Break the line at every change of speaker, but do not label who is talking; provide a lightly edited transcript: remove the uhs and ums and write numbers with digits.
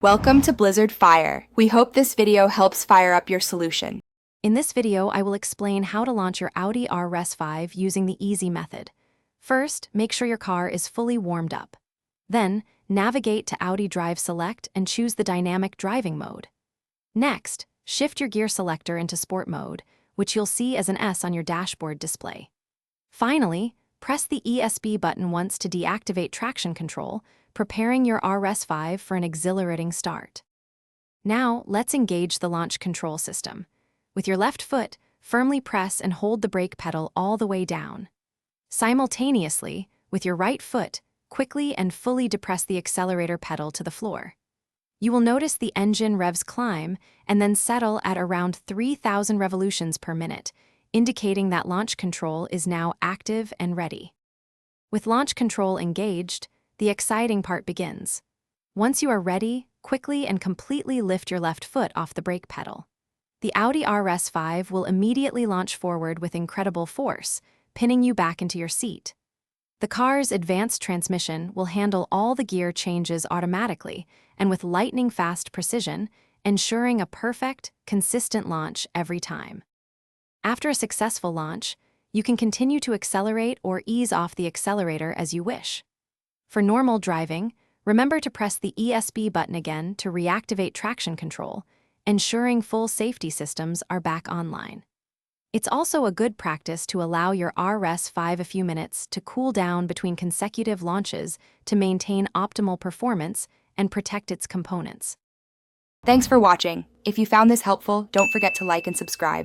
Welcome to Blizzard Fire. We hope this video helps fire up your solution.
In this video, I will explain how to launch your Audi RS5 using the easy method. First, make sure your car is fully warmed up. Then, navigate to Audi Drive Select and choose the dynamic driving mode. Next, shift your gear selector into Sport mode, which you'll see as an S on your dashboard display. Finally, press the ESB button once to deactivate traction control, preparing your RS5 for an exhilarating start. Now, let's engage the launch control system. With your left foot, firmly press and hold the brake pedal all the way down. Simultaneously, with your right foot, quickly and fully depress the accelerator pedal to the floor. You will notice the engine revs climb and then settle at around 3,000 revolutions per minute, indicating that launch control is now active and ready. With launch control engaged, the exciting part begins. Once you are ready, quickly and completely lift your left foot off the brake pedal. The Audi RS5 will immediately launch forward with incredible force, pinning you back into your seat. The car's advanced transmission will handle all the gear changes automatically and with lightning-fast precision, ensuring a perfect, consistent launch every time. After a successful launch, you can continue to accelerate or ease off the accelerator as you wish. For normal driving, remember to press the ESB button again to reactivate traction control, ensuring full safety systems are back online. It's also a good practice to allow your RS5 a few minutes to cool down between consecutive launches to maintain optimal performance and protect its components.
Thanks for watching. If you found this helpful, don't forget to like and subscribe.